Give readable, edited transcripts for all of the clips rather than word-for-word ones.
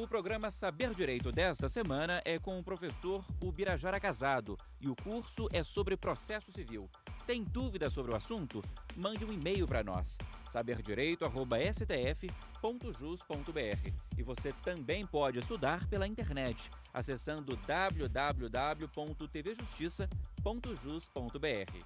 O programa Saber Direito desta semana é com o professor Ubirajara Casado e o curso é sobre processo civil. Tem dúvida sobre o assunto? Mande um e-mail para nós, saberdireito@stf.jus.br. E você também pode estudar pela internet, acessando www.tvjustiça.jus.br.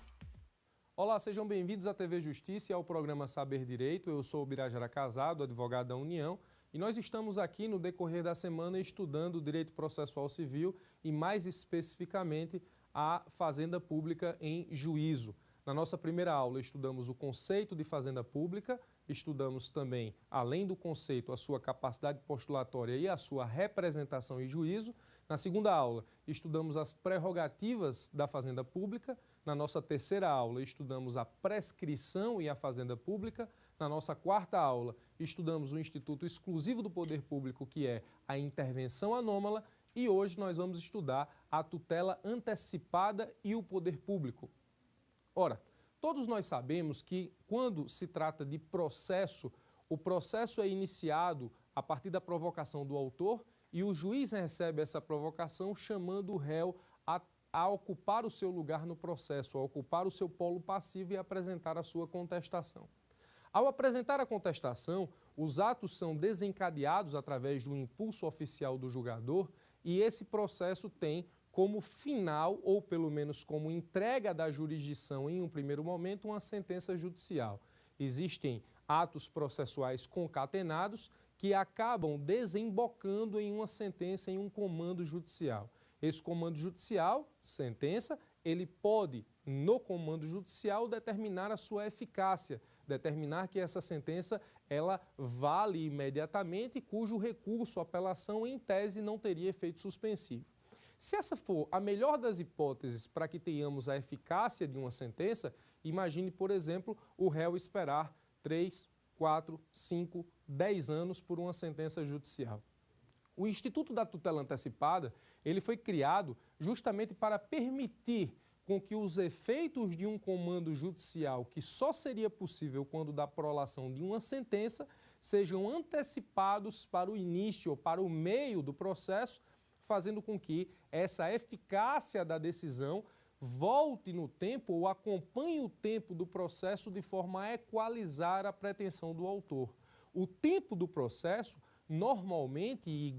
Olá, sejam bem-vindos à TV Justiça e ao programa Saber Direito. Eu sou o Ubirajara Casado, advogado da União, e nós estamos aqui no decorrer da semana estudando o direito processual civil e, mais especificamente, a fazenda pública em juízo. Na nossa primeira aula, estudamos o conceito de fazenda pública, estudamos também, além do conceito, a sua capacidade postulatória e a sua representação em juízo. Na segunda aula, estudamos as prerrogativas da fazenda pública. Na nossa terceira aula, estudamos a prescrição e a fazenda pública. Na nossa quarta aula, estudamos o instituto exclusivo do poder público, que é a intervenção anômala. E hoje nós vamos estudar a tutela antecipada e o poder público. Ora, todos nós sabemos que quando se trata de processo, o processo é iniciado a partir da provocação do autor e o juiz recebe essa provocação chamando o réu a ocupar o seu lugar no processo, a ocupar o seu polo passivo e apresentar a sua contestação. Ao apresentar a contestação, os atos são desencadeados através do impulso oficial do julgador e esse processo tem como final, ou pelo menos como entrega da jurisdição em um primeiro momento, uma sentença judicial. Existem atos processuais concatenados que acabam desembocando em uma sentença, em um comando judicial. Esse comando judicial, sentença, ele pode, no comando judicial, determinar a sua eficácia, determinar que essa sentença ela vale imediatamente, cujo recurso, apelação, em tese, não teria efeito suspensivo. Se essa for a melhor das hipóteses para que tenhamos a eficácia de uma sentença, imagine, por exemplo, o réu esperar 3, 4, 5, 10 anos por uma sentença judicial. O Instituto da Tutela Antecipada, ele foi criado justamente para permitir com que os efeitos de um comando judicial, que só seria possível quando da prolação de uma sentença, sejam antecipados para o início ou para o meio do processo, fazendo com que essa eficácia da decisão volte no tempo ou acompanhe o tempo do processo de forma a equalizar a pretensão do autor. O tempo do processo, normalmente e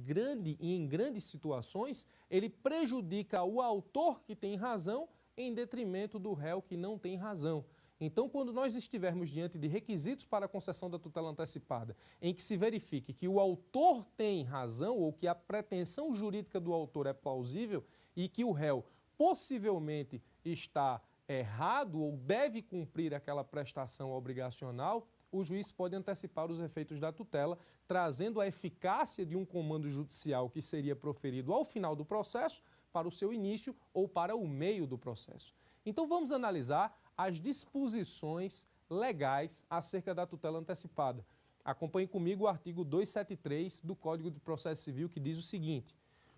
em grandes situações, ele prejudica o autor que tem razão em detrimento do réu que não tem razão. Então, quando nós estivermos diante de requisitos para a concessão da tutela antecipada, em que se verifique que o autor tem razão ou que a pretensão jurídica do autor é plausível e que o réu possivelmente está errado ou deve cumprir aquela prestação obrigacional, o juiz pode antecipar os efeitos da tutela, trazendo a eficácia de um comando judicial que seria proferido ao final do processo para o seu início ou para o meio do processo. Então, vamos analisar as disposições legais acerca da tutela antecipada. Acompanhe comigo o artigo 273 do Código de Processo Civil, que diz o seguinte: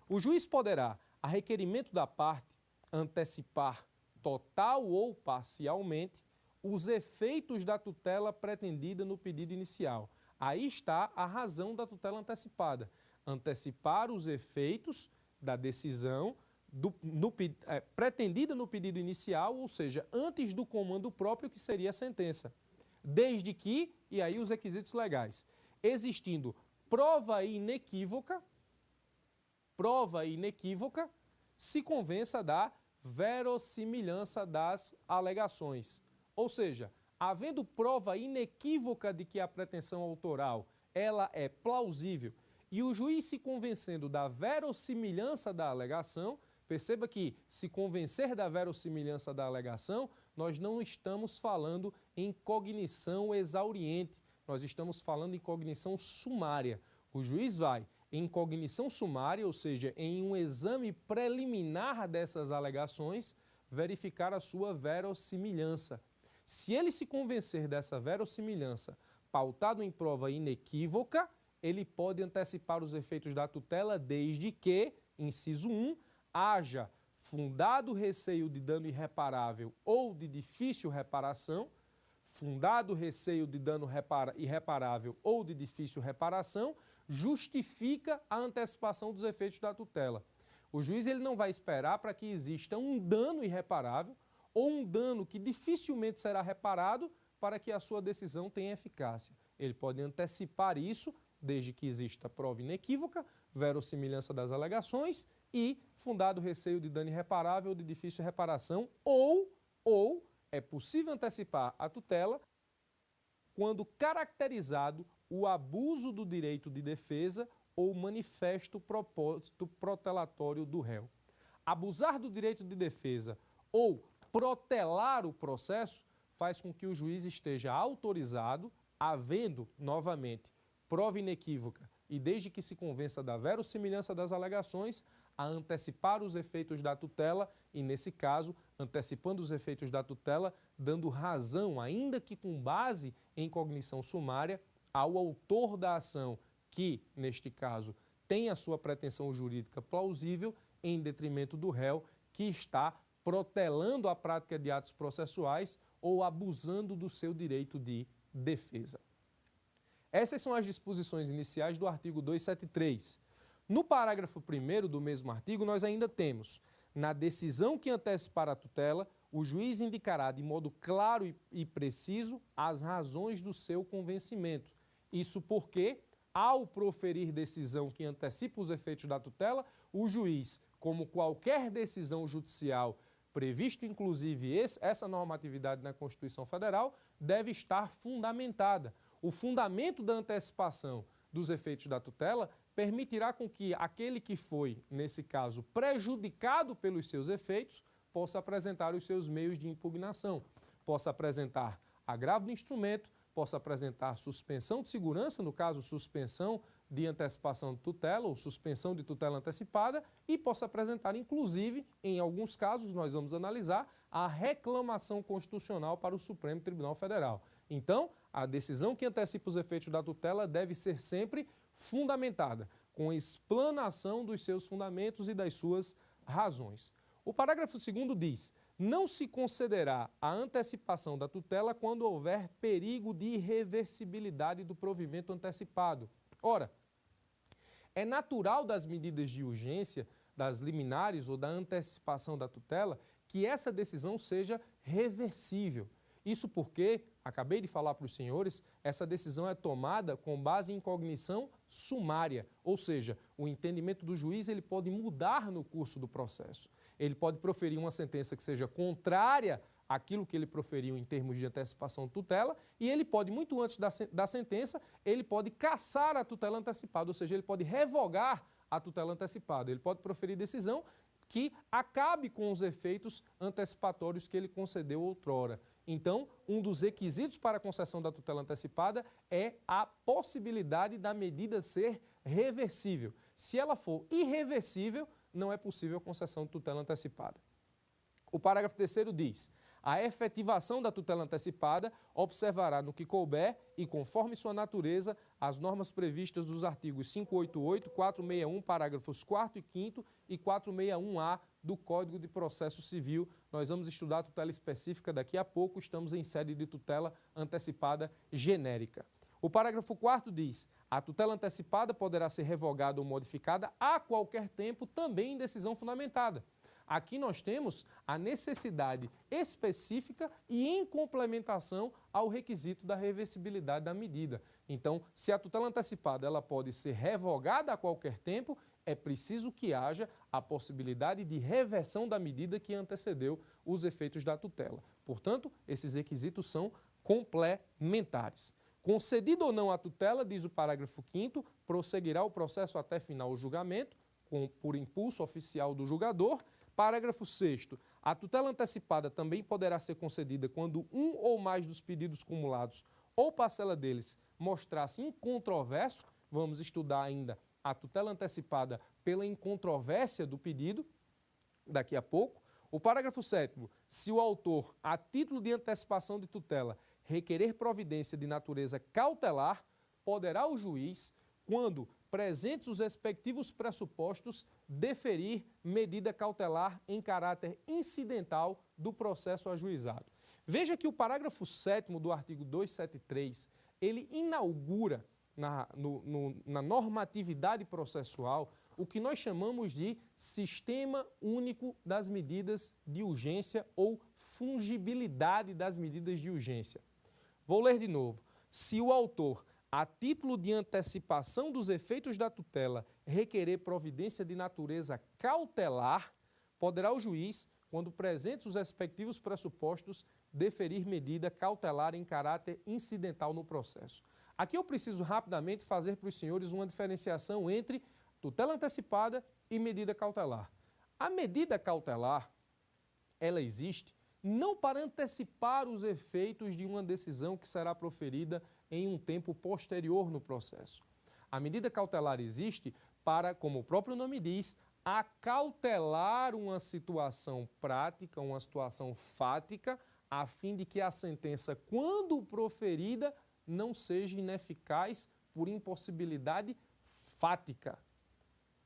o juiz poderá, a requerimento da parte, antecipar total ou parcialmente os efeitos da tutela pretendida no pedido inicial. Aí está a razão da tutela antecipada: antecipar os efeitos da decisão pretendida no pedido inicial, ou seja, antes do comando próprio, que seria a sentença. Desde que, e aí os requisitos legais, existindo prova inequívoca, se convença da verossimilhança das alegações. Ou seja, havendo prova inequívoca de que a pretensão autoral ela é plausível e o juiz se convencendo da verossimilhança da alegação, perceba que, se convencer da verossimilhança da alegação, nós não estamos falando em cognição exauriente, nós estamos falando em cognição sumária. O juiz vai em cognição sumária, ou seja, em um exame preliminar dessas alegações, verificar a sua verossimilhança. Se ele se convencer dessa verossimilhança, pautado em prova inequívoca, ele pode antecipar os efeitos da tutela desde que, inciso 1, haja fundado receio de dano irreparável ou de difícil reparação, fundado receio de dano irreparável ou de difícil reparação, justifica a antecipação dos efeitos da tutela. O juiz ele não vai esperar para que exista um dano irreparável ou um dano que dificilmente será reparado para que a sua decisão tenha eficácia. Ele pode antecipar isso desde que exista prova inequívoca, verossimilhança das alegações e fundado receio de dano irreparável ou de difícil reparação, ou é possível antecipar a tutela quando caracterizado o abuso do direito de defesa ou manifesto propósito protelatório do réu. Abusar do direito de defesa ou protelar o processo faz com que o juiz esteja autorizado, havendo, novamente, prova inequívoca e desde que se convença da verossimilhança das alegações, a antecipar os efeitos da tutela e, nesse caso, antecipando os efeitos da tutela, dando razão, ainda que com base em cognição sumária, ao autor da ação que, neste caso, tem a sua pretensão jurídica plausível em detrimento do réu que está protelando a prática de atos processuais ou abusando do seu direito de defesa. Essas são as disposições iniciais do artigo 273. No parágrafo 1º do mesmo artigo, nós ainda temos, na decisão que antecipar a tutela, o juiz indicará de modo claro e preciso as razões do seu convencimento. Isso porque, ao proferir decisão que antecipa os efeitos da tutela, o juiz, como qualquer decisão judicial, previsto inclusive essa normatividade na Constituição Federal, deve estar fundamentada. O fundamento da antecipação dos efeitos da tutela permitirá com que aquele que foi, nesse caso, prejudicado pelos seus efeitos, possa apresentar os seus meios de impugnação, possa apresentar agravo do instrumento, possa apresentar suspensão de segurança, no caso, suspensão de antecipação de tutela ou suspensão de tutela antecipada e possa apresentar, inclusive, em alguns casos, nós vamos analisar, a reclamação constitucional para o Supremo Tribunal Federal. Então, a decisão que antecipa os efeitos da tutela deve ser sempre fundamentada, com explanação dos seus fundamentos e das suas razões. O parágrafo 2º diz: não se concederá a antecipação da tutela quando houver perigo de irreversibilidade do provimento antecipado. Ora, é natural das medidas de urgência, das liminares ou da antecipação da tutela, que essa decisão seja reversível. Isso porque, acabei de falar para os senhores, essa decisão é tomada com base em cognição sumária, ou seja, o entendimento do juiz ele pode mudar no curso do processo. Ele pode proferir uma sentença que seja contrária àquilo que ele proferiu em termos de antecipação de tutela e ele pode, muito antes da sentença, ele pode cassar a tutela antecipada, ou seja, ele pode revogar a tutela antecipada. Ele pode proferir decisão que acabe com os efeitos antecipatórios que ele concedeu outrora. Então, um dos requisitos para a concessão da tutela antecipada é a possibilidade da medida ser reversível. Se ela for irreversível, não é possível a concessão de tutela antecipada. O parágrafo 3º diz: a efetivação da tutela antecipada observará no que couber e, conforme sua natureza, as normas previstas dos artigos 588, 461, parágrafos 4º e 5º e 461-A do Código de Processo Civil. Nós vamos estudar a tutela específica daqui a pouco, estamos em sede de tutela antecipada genérica. O parágrafo 4º diz: a tutela antecipada poderá ser revogada ou modificada a qualquer tempo, também em decisão fundamentada. Aqui nós temos a necessidade específica e em complementação ao requisito da reversibilidade da medida. Então, se a tutela antecipada ela pode ser revogada a qualquer tempo, é preciso que haja a possibilidade de reversão da medida que antecedeu os efeitos da tutela. Portanto, esses requisitos são complementares. Concedido ou não a tutela, diz o parágrafo 5º, prosseguirá o processo até final o julgamento, por impulso oficial do julgador. Parágrafo 6º. A tutela antecipada também poderá ser concedida quando um ou mais dos pedidos cumulados ou parcela deles mostrar-se incontroverso. Vamos estudar ainda a tutela antecipada pela incontrovérsia do pedido, daqui a pouco. O parágrafo 7º. Se o autor, a título de antecipação de tutela, requerer providência de natureza cautelar, poderá o juiz, quando presentes os respectivos pressupostos, deferir medida cautelar em caráter incidental do processo ajuizado. Veja que o parágrafo 7º do artigo 273, ele inaugura na normatividade processual o que nós chamamos de Sistema Único das Medidas de Urgência ou fungibilidade das medidas de urgência. Vou ler de novo. Se o autor, a título de antecipação dos efeitos da tutela, requerer providência de natureza cautelar, poderá o juiz, quando presentes os respectivos pressupostos, deferir medida cautelar em caráter incidental no processo. Aqui eu preciso rapidamente fazer para os senhores uma diferenciação entre tutela antecipada e medida cautelar. A medida cautelar, ela existe não para antecipar os efeitos de uma decisão que será proferida em um tempo posterior no processo. A medida cautelar existe para, como o próprio nome diz, acautelar uma situação prática, uma situação fática, a fim de que a sentença, quando proferida, não seja ineficaz por impossibilidade fática.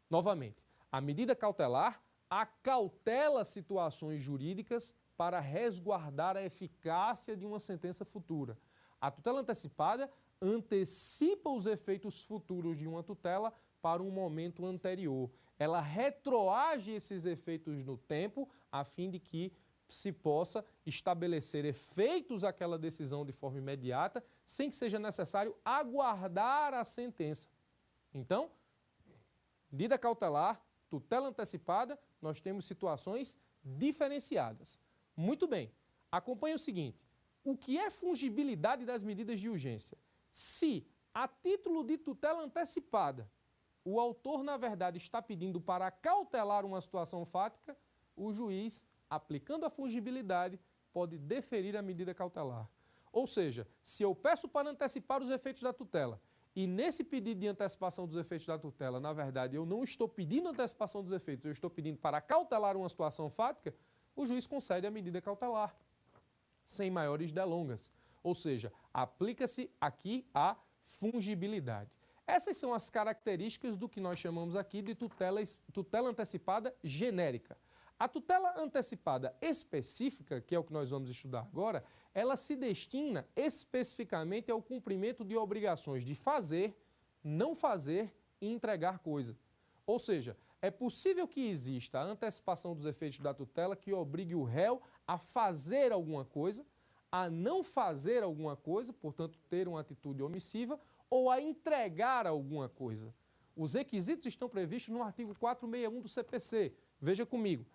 Novamente, a medida cautelar acautela situações jurídicas para resguardar a eficácia de uma sentença futura. A tutela antecipada antecipa os efeitos futuros de uma tutela para um momento anterior. Ela retroage esses efeitos no tempo, a fim de que se possa estabelecer efeitos àquela decisão de forma imediata, sem que seja necessário aguardar a sentença. Então, medida cautelar, tutela antecipada, nós temos situações diferenciadas. Muito bem, acompanhe o seguinte, o que é fungibilidade das medidas de urgência? Se, a título de tutela antecipada, o autor, na verdade, está pedindo para cautelar uma situação fática, o juiz, aplicando a fungibilidade, pode deferir a medida cautelar. Ou seja, se eu peço para antecipar os efeitos da tutela, e nesse pedido de antecipação dos efeitos da tutela, na verdade, eu não estou pedindo antecipação dos efeitos, eu estou pedindo para cautelar uma situação fática, o juiz concede a medida cautelar, sem maiores delongas. Ou seja, aplica-se aqui a fungibilidade. Essas são as características do que nós chamamos aqui de tutela antecipada genérica. A tutela antecipada específica, que é o que nós vamos estudar agora, ela se destina especificamente ao cumprimento de obrigações de fazer, não fazer e entregar coisa. Ou seja, é possível que exista a antecipação dos efeitos da tutela que obrigue o réu a fazer alguma coisa, a não fazer alguma coisa, portanto, ter uma atitude omissiva, ou a entregar alguma coisa. Os requisitos estão previstos no artigo 461 do CPC. Veja comigo.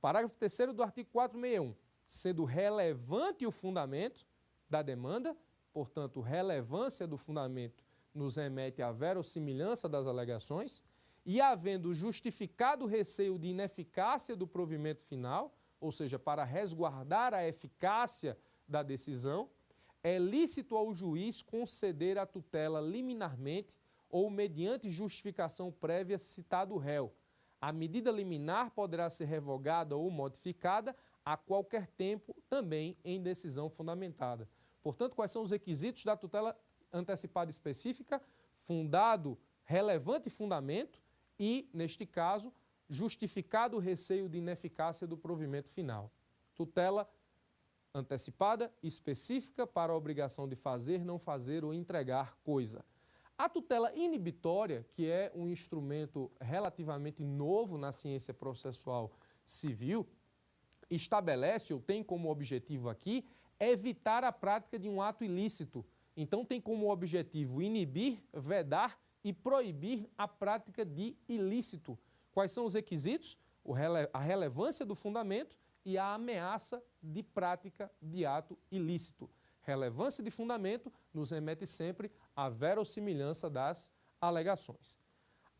Parágrafo 3º do artigo 461. Sendo relevante o fundamento da demanda, portanto, relevância do fundamento nos remete à verossimilhança das alegações, e havendo justificado receio de ineficácia do provimento final, ou seja, para resguardar a eficácia da decisão, é lícito ao juiz conceder a tutela liminarmente ou mediante justificação prévia citado o réu. A medida liminar poderá ser revogada ou modificada a qualquer tempo, também em decisão fundamentada. Portanto, quais são os requisitos da tutela antecipada específica? Fundado, relevante fundamento e, neste caso, justificado o receio de ineficácia do provimento final. Tutela antecipada específica para a obrigação de fazer, não fazer ou entregar coisa. A tutela inibitória, que é um instrumento relativamente novo na ciência processual civil, estabelece ou tem como objetivo aqui evitar a prática de um ato ilícito. Então tem como objetivo inibir, vedar e proibir a prática de ilícito. Quais são os requisitos? A relevância do fundamento e a ameaça de prática de ato ilícito. Relevância de fundamento nos remete sempre à verossimilhança das alegações.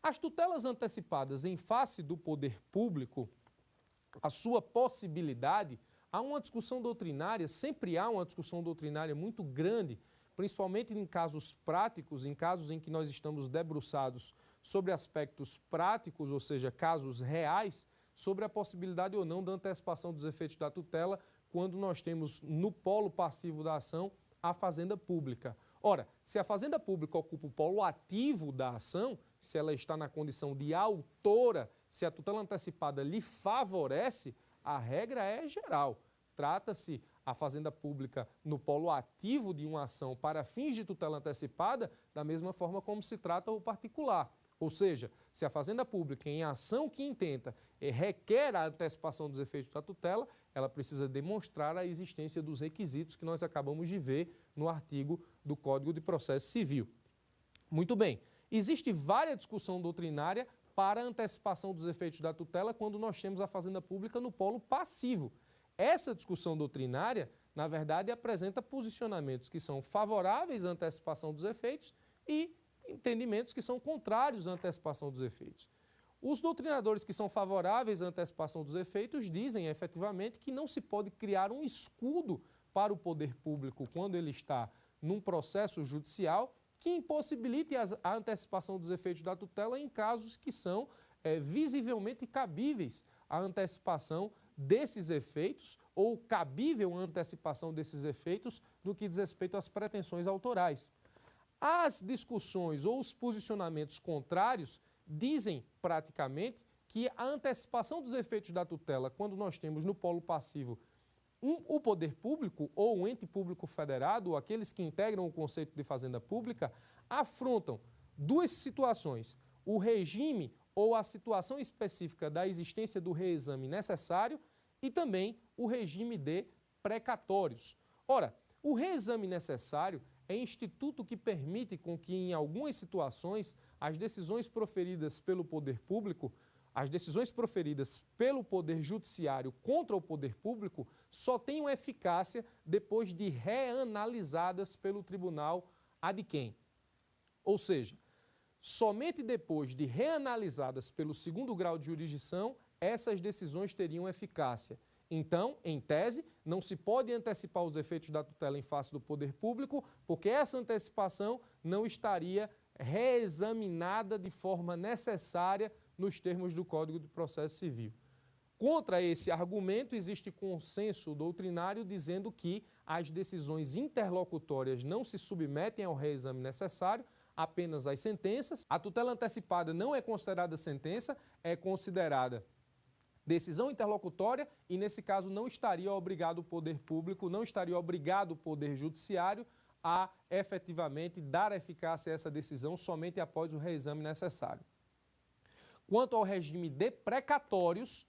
As tutelas antecipadas em face do poder público, a sua possibilidade, há uma discussão doutrinária, sempre há uma discussão doutrinária muito grande, principalmente em casos práticos, em casos em que nós estamos debruçados sobre aspectos práticos, ou seja, casos reais, sobre a possibilidade ou não da antecipação dos efeitos da tutela, quando nós temos no polo passivo da ação a fazenda pública. Ora, se a fazenda pública ocupa o polo ativo da ação, se ela está na condição de autora, se a tutela antecipada lhe favorece, a regra é geral. Trata-se a Fazenda Pública no polo ativo de uma ação para fins de tutela antecipada, da mesma forma como se trata o particular. Ou seja, se a Fazenda Pública, em ação que intenta, requer a antecipação dos efeitos da tutela, ela precisa demonstrar a existência dos requisitos que nós acabamos de ver no artigo do Código de Processo Civil. Muito bem, existe várias discussão doutrinária para a antecipação dos efeitos da tutela quando nós temos a Fazenda Pública no polo passivo. Essa discussão doutrinária, na verdade, apresenta posicionamentos que são favoráveis à antecipação dos efeitos e entendimentos que são contrários à antecipação dos efeitos. Os doutrinadores que são favoráveis à antecipação dos efeitos dizem, efetivamente, que não se pode criar um escudo para o poder público quando ele está num processo judicial que impossibilite a antecipação dos efeitos da tutela em casos que são visivelmente cabíveis à antecipação desses efeitos ou cabível a antecipação desses efeitos no que diz respeito às pretensões autorais. As discussões ou os posicionamentos contrários dizem praticamente que a antecipação dos efeitos da tutela, quando nós temos no polo passivo o poder público ou o ente público federado, ou aqueles que integram o conceito de fazenda pública, afrontam duas situações: o regime ou a situação específica da existência do reexame necessário e também o regime de precatórios. Ora, o reexame necessário é instituto que permite com que, em algumas situações, as decisões proferidas pelo poder público, as decisões proferidas pelo poder judiciário contra o poder público, só tenham eficácia depois de reanalisadas pelo tribunal ad quem. Ou seja, somente depois de reanalisadas pelo segundo grau de jurisdição, essas decisões teriam eficácia. Então, em tese, não se pode antecipar os efeitos da tutela em face do poder público, porque essa antecipação não estaria reexaminada de forma necessária nos termos do Código de Processo Civil. Contra esse argumento, existe consenso doutrinário dizendo que as decisões interlocutórias não se submetem ao reexame necessário, apenas às sentenças. A tutela antecipada não é considerada sentença, é considerada decisão interlocutória e, nesse caso, não estaria obrigado o poder público, não estaria obrigado o poder judiciário a efetivamente dar eficácia a essa decisão somente após o reexame necessário. Quanto ao regime de precatórios,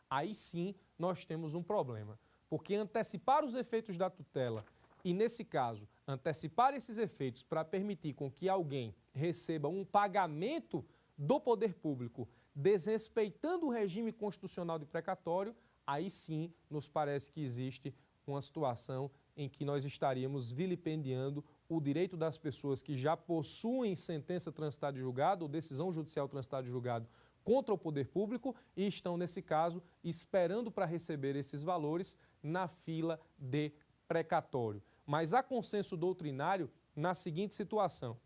aí sim nós temos um problema, porque antecipar os efeitos da tutela e, nesse caso, antecipar esses efeitos para permitir com que alguém receba um pagamento do poder público desrespeitando o regime constitucional de precatório, aí sim nos parece que existe uma situação em que nós estaríamos vilipendiando o direito das pessoas que já possuem sentença transitada de julgado ou decisão judicial transitada de julgado contra o poder público e estão, nesse caso, esperando para receber esses valores na fila de precatório. Mas há consenso doutrinário na seguinte situação: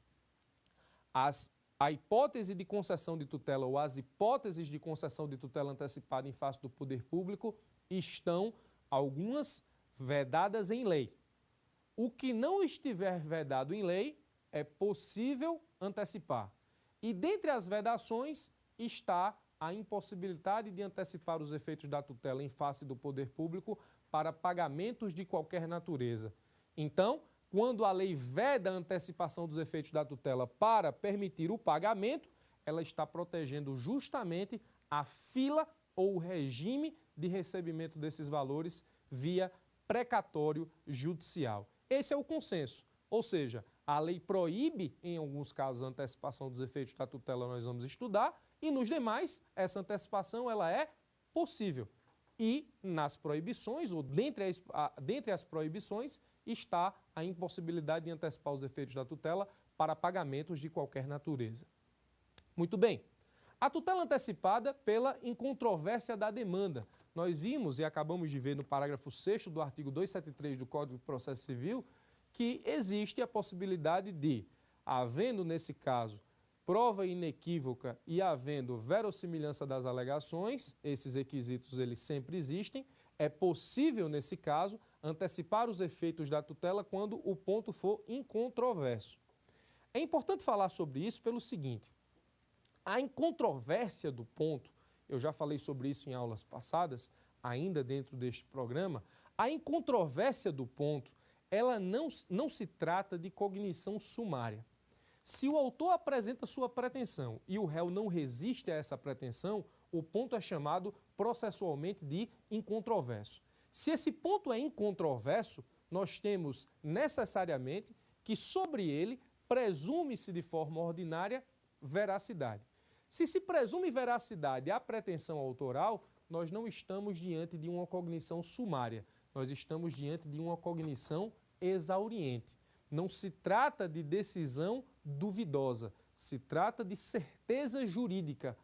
a hipótese de concessão de tutela ou as hipóteses de concessão de tutela antecipada em face do poder público estão, algumas, vedadas em lei. O que não estiver vedado em lei é possível antecipar. E dentre as vedações está a impossibilidade de antecipar os efeitos da tutela em face do poder público para pagamentos de qualquer natureza. Então, quando a lei veda a antecipação dos efeitos da tutela para permitir o pagamento, ela está protegendo justamente a fila ou o regime de recebimento desses valores via precatório judicial. Esse é o consenso, ou seja, a lei proíbe, em alguns casos, a antecipação dos efeitos da tutela, nós vamos estudar, e nos demais, essa antecipação ela é possível. E nas proibições, ou dentre as proibições, está a impossibilidade de antecipar os efeitos da tutela para pagamentos de qualquer natureza. Muito bem. A tutela antecipada pela incontrovérsia da demanda. Nós vimos e acabamos de ver no parágrafo 6º do artigo 273 do Código de Processo Civil que existe a possibilidade de, havendo nesse caso prova inequívoca e havendo verossimilhança das alegações, esses requisitos eles sempre existem, é possível nesse caso antecipar os efeitos da tutela quando o ponto for incontroverso. É importante falar sobre isso pelo seguinte: a incontrovérsia do ponto, eu já falei sobre isso em aulas passadas, ainda dentro deste programa, a incontrovérsia do ponto, ela não se trata de cognição sumária. Se o autor apresenta sua pretensão e o réu não resiste a essa pretensão, o ponto é chamado processualmente de incontroverso. Se esse ponto é incontroverso, nós temos necessariamente que sobre ele presume-se de forma ordinária veracidade. Se se presume veracidade à pretensão autoral, nós não estamos diante de uma cognição sumária, nós estamos diante de uma cognição exauriente. Não se trata de decisão duvidosa, se trata de certeza jurídica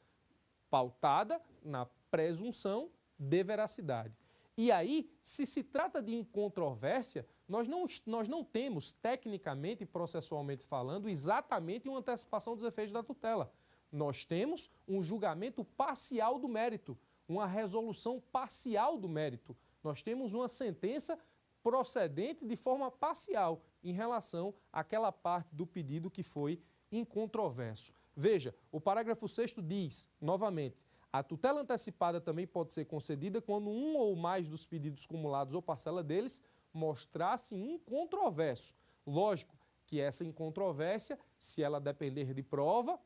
pautada na presunção de veracidade. E aí, se trata de incontrovérsia, nós não temos, tecnicamente e processualmente falando, exatamente uma antecipação dos efeitos da tutela. Nós temos um julgamento parcial do mérito, uma resolução parcial do mérito. Nós temos uma sentença procedente de forma parcial em relação àquela parte do pedido que foi incontroverso. Veja, o parágrafo 6º diz, novamente, a tutela antecipada também pode ser concedida quando um ou mais dos pedidos cumulados ou parcela deles mostrar-se incontroverso. Lógico que essa incontrovérsia, se ela depender de prova,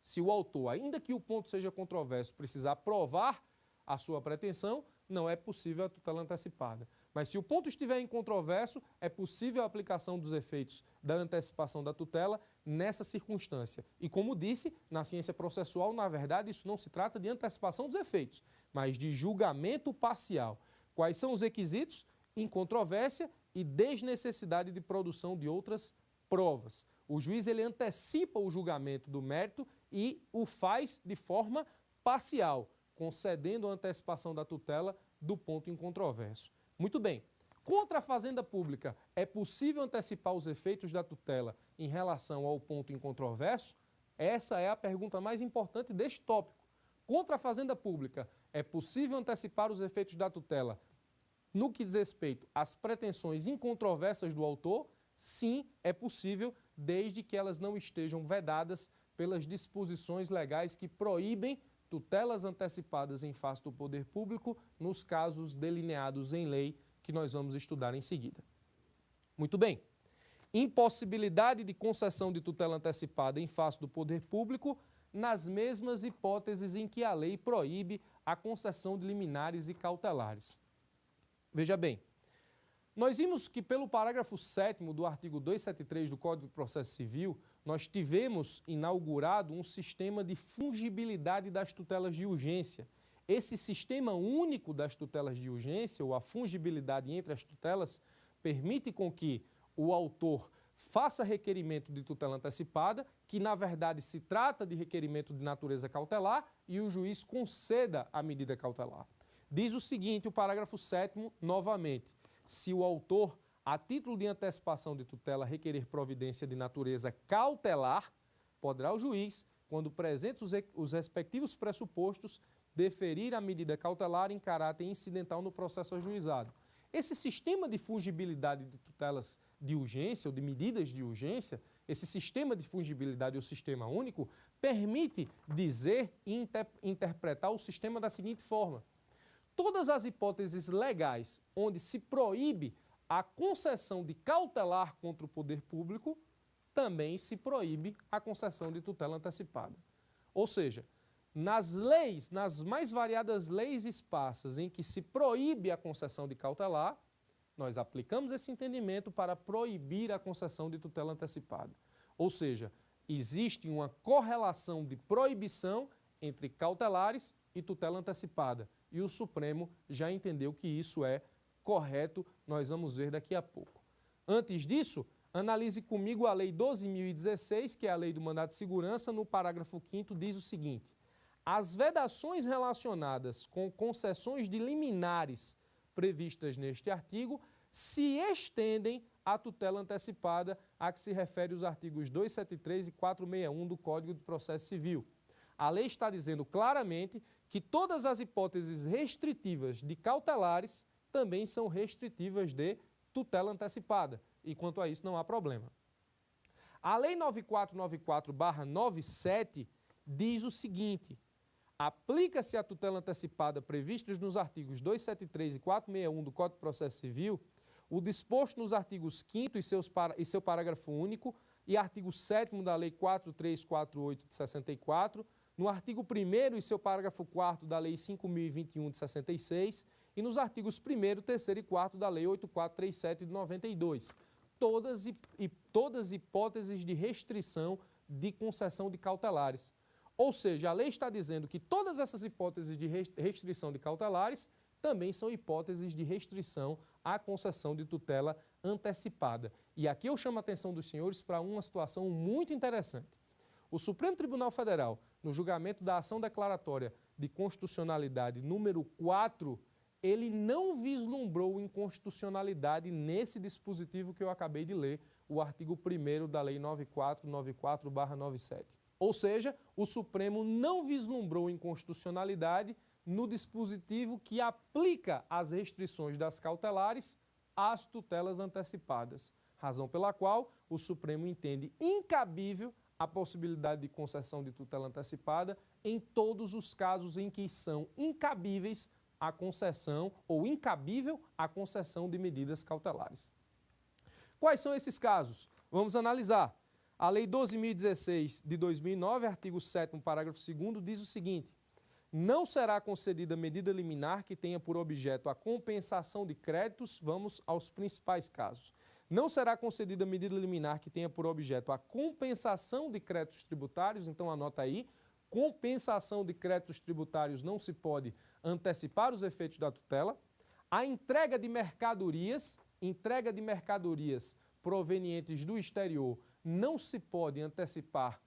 se o autor, ainda que o ponto seja controverso, precisar provar a sua pretensão, não é possível a tutela antecipada. Mas se o ponto estiver incontroverso, é possível a aplicação dos efeitos da antecipação da tutela nessa circunstância. E como disse, na ciência processual, na verdade, isso não se trata de antecipação dos efeitos, mas de julgamento parcial. Quais são os requisitos? Incontrovérsia e desnecessidade de produção de outras provas. O juiz ele antecipa o julgamento do mérito e o faz de forma parcial, concedendo a antecipação da tutela do ponto incontroverso. Muito bem. Contra a fazenda pública, é possível antecipar os efeitos da tutela em relação ao ponto incontroverso? Essa é a pergunta mais importante deste tópico. Contra a fazenda pública, é possível antecipar os efeitos da tutela no que diz respeito às pretensões incontroversas do autor? Sim, é possível, desde que elas não estejam vedadas pelas disposições legais que proíbem tutelas antecipadas em face do poder público nos casos delineados em lei que nós vamos estudar em seguida. Muito bem. Impossibilidade de concessão de tutela antecipada em face do poder público nas mesmas hipóteses em que a lei proíbe a concessão de liminares e cautelares. Veja bem, nós vimos que pelo parágrafo 7º do artigo 273 do Código de Processo Civil, nós tivemos inaugurado um sistema de fungibilidade das tutelas de urgência. Esse sistema único das tutelas de urgência, ou a fungibilidade entre as tutelas, permite com que o autor faça requerimento de tutela antecipada, que na verdade se trata de requerimento de natureza cautelar, e o juiz conceda a medida cautelar. Diz o seguinte, o parágrafo 7º, novamente, se o autor, a título de antecipação de tutela, requerer providência de natureza cautelar, poderá o juiz, quando presentes os respectivos pressupostos, deferir a medida cautelar em caráter incidental no processo ajuizado. Esse sistema de fungibilidade de tutelas de urgência ou de medidas de urgência, esse sistema de fungibilidade ou sistema único, permite dizer e interpretar o sistema da seguinte forma. Todas as hipóteses legais onde se proíbe a concessão de cautelar contra o poder público, também se proíbe a concessão de tutela antecipada. Ou seja, nas leis, nas mais variadas leis esparsas em que se proíbe a concessão de cautelar, nós aplicamos esse entendimento para proibir a concessão de tutela antecipada. Ou seja, existe uma correlação de proibição entre cautelares e tutela antecipada. E o Supremo já entendeu que isso é correto, nós vamos ver daqui a pouco. Antes disso, analise comigo a Lei 12.016, que é a Lei do Mandato de Segurança, no parágrafo 5º diz o seguinte: as vedações relacionadas com concessões de liminares previstas neste artigo se estendem à tutela antecipada a que se refere os artigos 273 e 461 do Código de Processo Civil. A lei está dizendo claramente que todas as hipóteses restritivas de cautelares também são restritivas de tutela antecipada, e quanto a isso não há problema. A Lei 9494/97 diz o seguinte: aplica-se a tutela antecipada previstas nos artigos 273 e 461 do Código de Processo Civil, o disposto nos artigos 5º e seu parágrafo único e artigo 7º da Lei 4348 de 64, no artigo 1º e seu parágrafo 4º da Lei 5.021 de 66 e nos artigos 1º, 3º e 4º da Lei 8437 de 92. Todas hipóteses de restrição de concessão de cautelares. Ou seja, a lei está dizendo que todas essas hipóteses de restrição de cautelares também são hipóteses de restrição à concessão de tutela antecipada. E aqui eu chamo a atenção dos senhores para uma situação muito interessante. O Supremo Tribunal Federal, no julgamento da ação declaratória de constitucionalidade número 4, ele não vislumbrou inconstitucionalidade nesse dispositivo que eu acabei de ler, o artigo 1º da Lei 9494/97. Ou seja, o Supremo não vislumbrou inconstitucionalidade no dispositivo que aplica as restrições das cautelares às tutelas antecipadas, razão pela qual o Supremo entende incabível a possibilidade de concessão de tutela antecipada em todos os casos em que são incabíveis a concessão ou incabível a concessão de medidas cautelares. Quais são esses casos? Vamos analisar. A Lei 12.016 de 2009, artigo 7º, parágrafo 2º, diz o seguinte: não será concedida medida liminar que tenha por objeto a compensação de créditos. Vamos aos principais casos. Não será concedida medida liminar que tenha por objeto a compensação de créditos tributários. Então anota aí, compensação de créditos tributários não se pode antecipar os efeitos da tutela. A entrega de mercadorias provenientes do exterior não se pode antecipar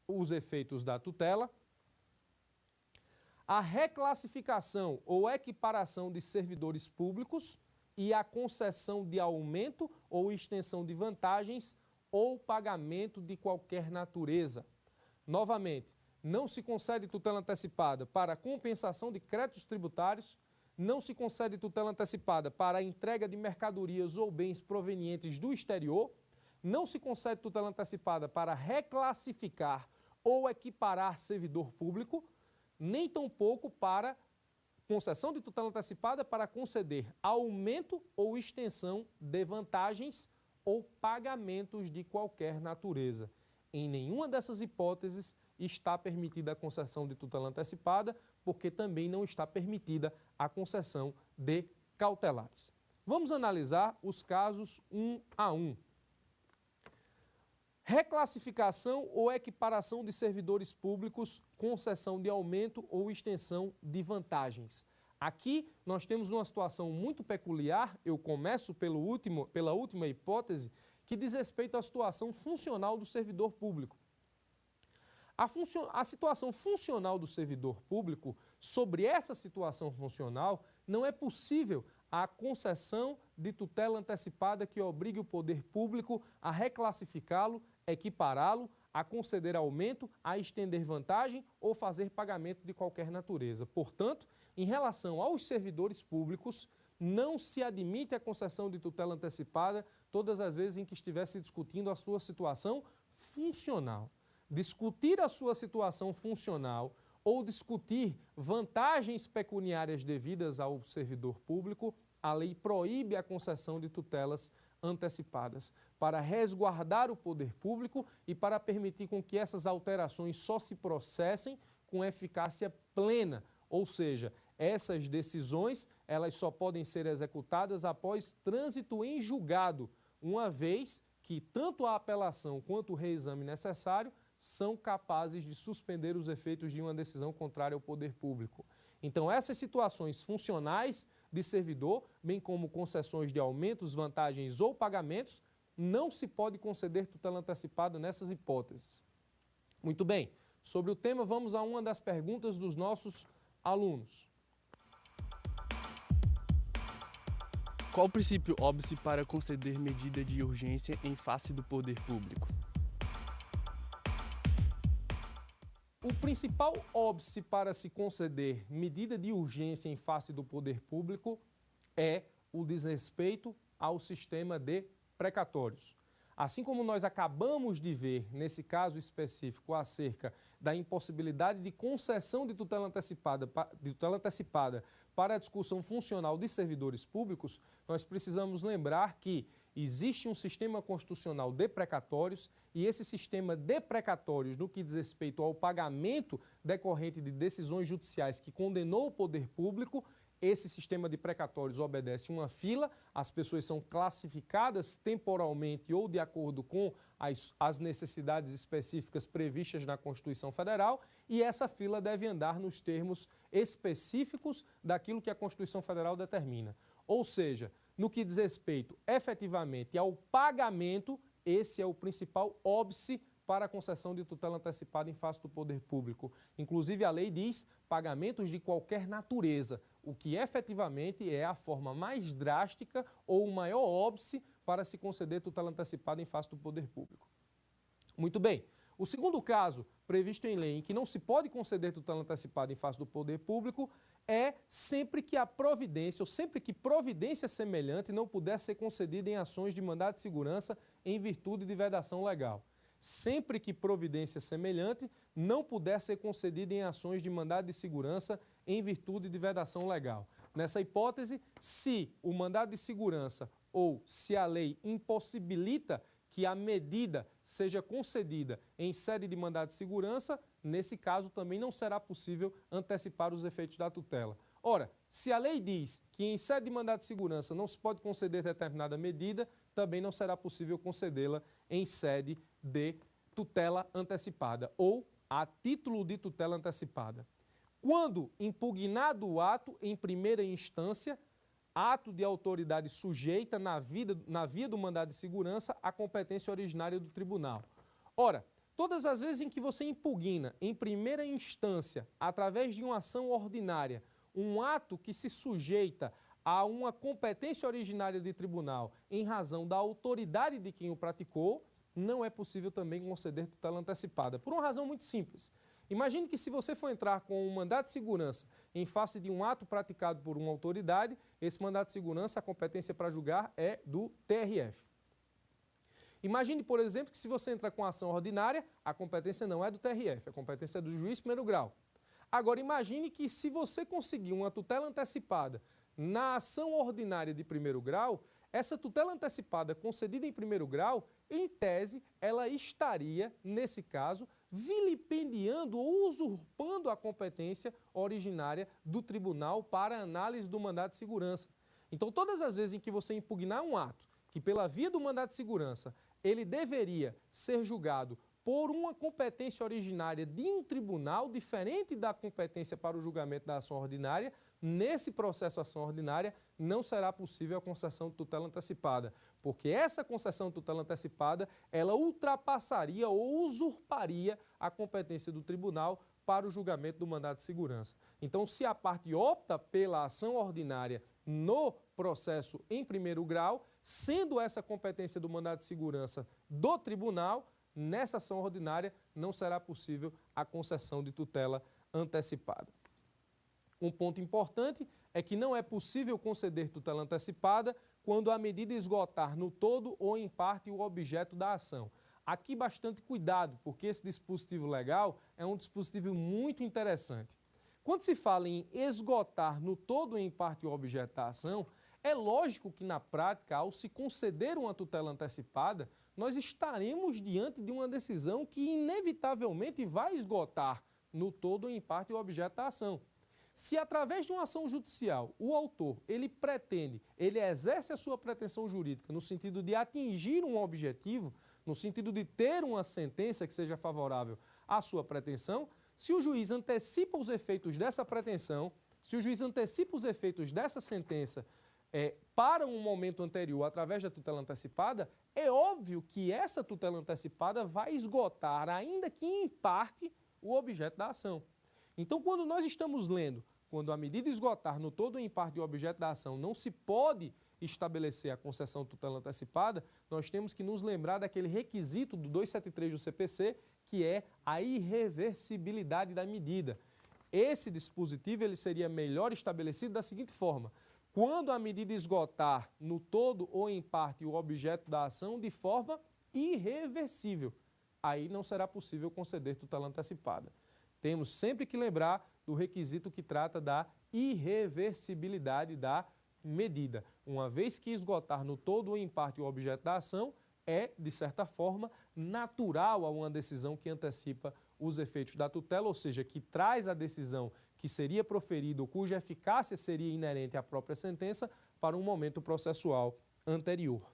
os efeitos da tutela. A reclassificação ou equiparação de servidores públicos e a concessão de aumento ou extensão de vantagens ou pagamento de qualquer natureza. Novamente, não se concede tutela antecipada para compensação de créditos tributários, não se concede tutela antecipada para a entrega de mercadorias ou bens provenientes do exterior, não se concede tutela antecipada para reclassificar ou equiparar servidor público, nem tampouco para concessão de tutela antecipada para conceder aumento ou extensão de vantagens ou pagamentos de qualquer natureza. Em nenhuma dessas hipóteses está permitida a concessão de tutela antecipada, porque também não está permitida a concessão de cautelares. Vamos analisar os casos um a um. Reclassificação ou equiparação de servidores públicos, concessão de aumento ou extensão de vantagens. Aqui nós temos uma situação muito peculiar. Eu começo pela última hipótese, que diz respeito à situação funcional do servidor público. A situação funcional do servidor público, sobre essa situação funcional, não é possível a concessão de tutela antecipada que obrigue o poder público a reclassificá-lo, equipará-lo, a conceder aumento, a estender vantagem ou fazer pagamento de qualquer natureza. Portanto, em relação aos servidores públicos, não se admite a concessão de tutela antecipada todas as vezes em que estiver se discutindo a sua situação funcional. Discutir a sua situação funcional ou discutir vantagens pecuniárias devidas ao servidor público, a lei proíbe a concessão de tutelas antecipadas para resguardar o poder público e para permitir com que essas alterações só se processem com eficácia plena, ou seja, essas decisões elas só podem ser executadas após trânsito em julgado, uma vez que tanto a apelação quanto o reexame necessário são capazes de suspender os efeitos de uma decisão contrária ao poder público. Então, essas situações funcionais de servidor, bem como concessões de aumentos, vantagens ou pagamentos, não se pode conceder tutela antecipada nessas hipóteses. Muito bem, sobre o tema, vamos a uma das perguntas dos nossos alunos. Qual o princípio óbice para conceder medida de urgência em face do poder público? O principal óbice para se conceder medida de urgência em face do poder público é o desrespeito ao sistema de precatórios. Assim como nós acabamos de ver, nesse caso específico, acerca da impossibilidade de concessão de tutela antecipada para a discussão funcional de servidores públicos, nós precisamos lembrar que existe um sistema constitucional de precatórios e esse sistema de precatórios, no que diz respeito ao pagamento decorrente de decisões judiciais que condenou o poder público, esse sistema de precatórios obedece uma fila, as pessoas são classificadas temporalmente ou de acordo com as necessidades específicas previstas na Constituição Federal e essa fila deve andar nos termos específicos daquilo que a Constituição Federal determina. Ou seja, no que diz respeito efetivamente ao pagamento, esse é o principal óbice para a concessão de tutela antecipada em face do poder público. Inclusive, a lei diz pagamentos de qualquer natureza, o que efetivamente é a forma mais drástica ou o maior óbice para se conceder tutela antecipada em face do poder público. Muito bem. O segundo caso previsto em lei em que não se pode conceder tutela antecipada em face do poder público é sempre que a providência ou sempre que providência semelhante não puder ser concedida em ações de mandado de segurança em virtude de vedação legal. Sempre que providência semelhante não puder ser concedida em ações de mandado de segurança em virtude de vedação legal. Nessa hipótese, se o mandado de segurança ou se a lei impossibilita que a medida seja concedida em sede de mandado de segurança, nesse caso também não será possível antecipar os efeitos da tutela. Ora, se a lei diz que em sede de mandado de segurança não se pode conceder determinada medida, também não será possível concedê-la em sede de tutela antecipada ou a título de tutela antecipada. Quando impugnado o ato em primeira instância, ato de autoridade sujeita na via do mandado de segurança à competência originária do tribunal. Ora, todas as vezes em que você impugna em primeira instância, através de uma ação ordinária, um ato que se sujeita a uma competência originária de tribunal em razão da autoridade de quem o praticou, não é possível também conceder tutela antecipada. Por uma razão muito simples. Imagine que se você for entrar com um mandado de segurança em face de um ato praticado por uma autoridade, esse mandado de segurança, a competência para julgar é do TRF. Imagine, por exemplo, que se você entrar com ação ordinária, a competência não é do TRF, a competência é do juiz de primeiro grau. Agora, imagine que se você conseguir uma tutela antecipada na ação ordinária de primeiro grau, essa tutela antecipada concedida em primeiro grau, em tese, ela estaria, nesse caso, vilipendiando ou usurpando a competência originária do tribunal para análise do mandado de segurança. Então, todas as vezes em que você impugnar um ato, que pela via do mandado de segurança, ele deveria ser julgado por uma competência originária de um tribunal, diferente da competência para o julgamento da ação ordinária, nesse processo de ação ordinária não será possível a concessão de tutela antecipada, porque essa concessão de tutela antecipada, ela ultrapassaria ou usurparia a competência do tribunal para o julgamento do mandado de segurança. Então, se a parte opta pela ação ordinária no processo em primeiro grau, sendo essa competência do mandado de segurança do tribunal, nessa ação ordinária não será possível a concessão de tutela antecipada. Um ponto importante é que não é possível conceder tutela antecipada quando a medida esgotar no todo ou em parte o objeto da ação. Aqui bastante cuidado, porque esse dispositivo legal é um dispositivo muito interessante. Quando se fala em esgotar no todo ou em parte o objeto da ação, é lógico que na prática, ao se conceder uma tutela antecipada, nós estaremos diante de uma decisão que inevitavelmente vai esgotar no todo ou em parte o objeto da ação. Se através de uma ação judicial o autor, ele exerce a sua pretensão jurídica no sentido de atingir um objetivo, no sentido de ter uma sentença que seja favorável à sua pretensão, se o juiz antecipa os efeitos dessa pretensão, se o juiz antecipa os efeitos dessa sentença para um momento anterior através da tutela antecipada, é óbvio que essa tutela antecipada vai esgotar, ainda que em parte, o objeto da ação. Então, quando nós estamos lendo, quando a medida esgotar no todo ou em parte o objeto da ação, não se pode estabelecer a concessão de tutela antecipada, nós temos que nos lembrar daquele requisito do 273 do CPC, que é a irreversibilidade da medida. Esse dispositivo ele seria melhor estabelecido da seguinte forma: quando a medida esgotar no todo ou em parte o objeto da ação de forma irreversível, aí não será possível conceder tutela antecipada. temos sempre que lembrar do requisito que trata da irreversibilidade da medida. Uma vez que esgotar no todo ou em parte o objeto da ação, é, de certa forma, natural a uma decisão que antecipa os efeitos da tutela, ou seja, que traz a decisão que seria proferida ou cuja eficácia seria inerente à própria sentença para um momento processual anterior.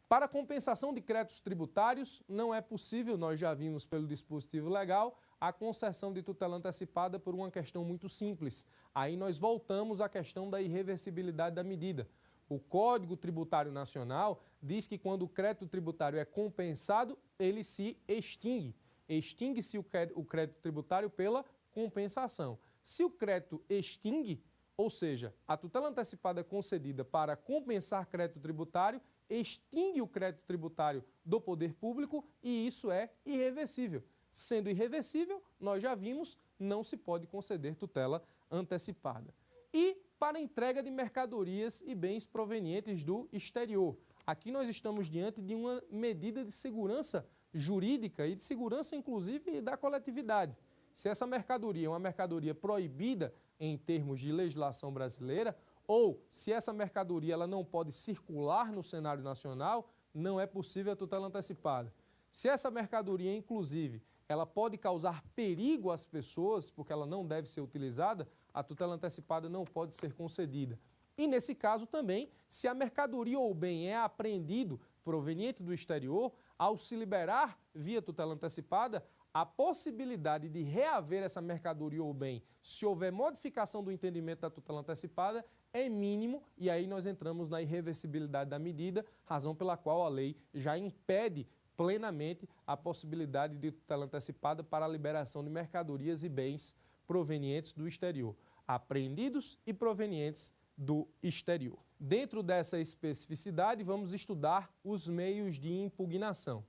Para a compensação de créditos tributários, não é possível, nós já vimos pelo dispositivo legal, a concessão de tutela antecipada por uma questão muito simples. Aí nós voltamos à questão da irreversibilidade da medida. O Código Tributário Nacional diz que quando o crédito tributário é compensado, ele se extingue. Extingue-se o crédito tributário pela compensação. Se o crédito extingue, ou seja, a tutela antecipada concedida para compensar crédito tributário, extingue o crédito tributário do poder público e isso é irreversível. Sendo irreversível, nós já vimos, não se pode conceder tutela antecipada. E para entrega de mercadorias e bens provenientes do exterior. Aqui nós estamos diante de uma medida de segurança jurídica e de segurança, inclusive, da coletividade. Se essa mercadoria é uma mercadoria proibida em termos de legislação brasileira, ou se essa mercadoria ela não pode circular no cenário nacional, não é possível a tutela antecipada. Se essa mercadoria, inclusive, ela pode causar perigo às pessoas, porque ela não deve ser utilizada, a tutela antecipada não pode ser concedida. E nesse caso também, se a mercadoria ou bem é apreendido proveniente do exterior, ao se liberar via tutela antecipada, a possibilidade de reaver essa mercadoria ou bem, se houver modificação do entendimento da tutela antecipada, é mínimo e aí nós entramos na irreversibilidade da medida, razão pela qual a lei já impede plenamente a possibilidade de tutela antecipada para a liberação de mercadorias e bens provenientes do exterior, apreendidos e provenientes do exterior. Dentro dessa especificidade, vamos estudar os meios de impugnação.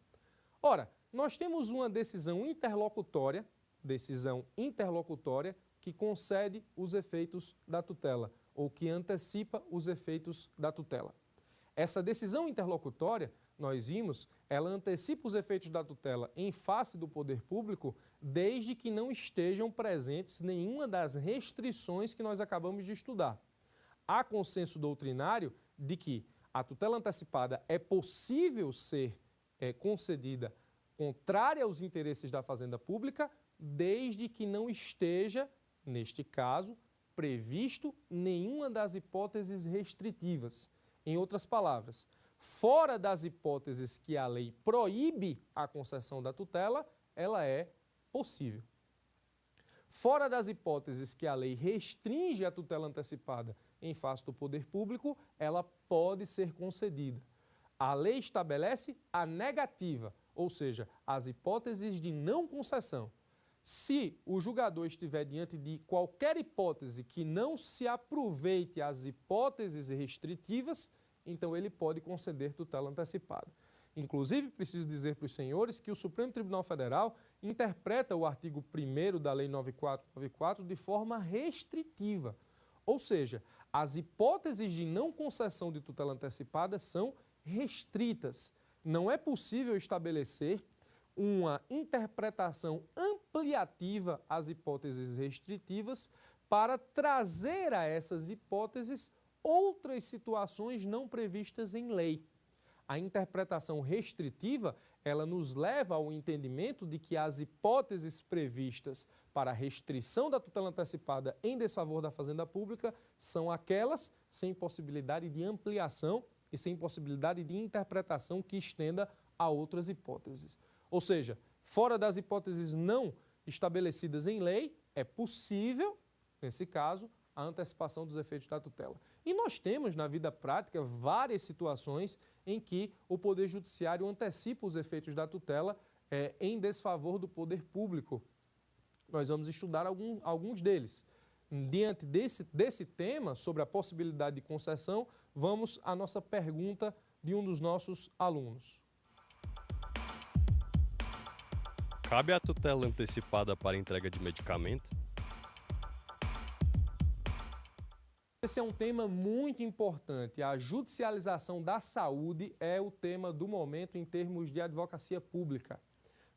Ora, nós temos uma decisão interlocutória que concede os efeitos da tutela, ou que antecipa os efeitos da tutela. Essa decisão interlocutória, nós vimos, ela antecipa os efeitos da tutela em face do poder público, desde que não estejam presentes nenhuma das restrições que nós acabamos de estudar. Há consenso doutrinário de que a tutela antecipada é possível ser concedida contrária aos interesses da Fazenda Pública, desde que não esteja, neste caso, previsto nenhuma das hipóteses restritivas. Em outras palavras, fora das hipóteses que a lei proíbe a concessão da tutela, ela é possível. Fora das hipóteses que a lei restringe a tutela antecipada em face do poder público, ela pode ser concedida. A lei estabelece a negativa, ou seja, as hipóteses de não concessão. Se o julgador estiver diante de qualquer hipótese que não se aproveite as hipóteses restritivas, então ele pode conceder tutela antecipada. Inclusive, preciso dizer para os senhores que o Supremo Tribunal Federal interpreta o artigo 1º da Lei 9494 de forma restritiva. Ou seja, as hipóteses de não concessão de tutela antecipada são restritas. Não é possível estabelecer uma interpretação ampliativa às hipóteses restritivas para trazer a essas hipóteses outras situações não previstas em lei. A interpretação restritiva, ela nos leva ao entendimento de que as hipóteses previstas para a restrição da tutela antecipada em desfavor da Fazenda Pública são aquelas sem possibilidade de ampliação e sem possibilidade de interpretação que estenda a outras hipóteses. Ou seja, fora das hipóteses não estabelecidas em lei, é possível, nesse caso, a antecipação dos efeitos da tutela. E nós temos, na vida prática, várias situações em que o Poder Judiciário antecipa os efeitos da tutela em desfavor do poder público. Nós vamos estudar alguns deles. Diante desse tema, sobre a possibilidade de concessão, vamos à nossa pergunta de um dos nossos alunos. Cabe a tutela antecipada para entrega de medicamento? Esse é um tema muito importante. A judicialização da saúde é o tema do momento em termos de advocacia pública.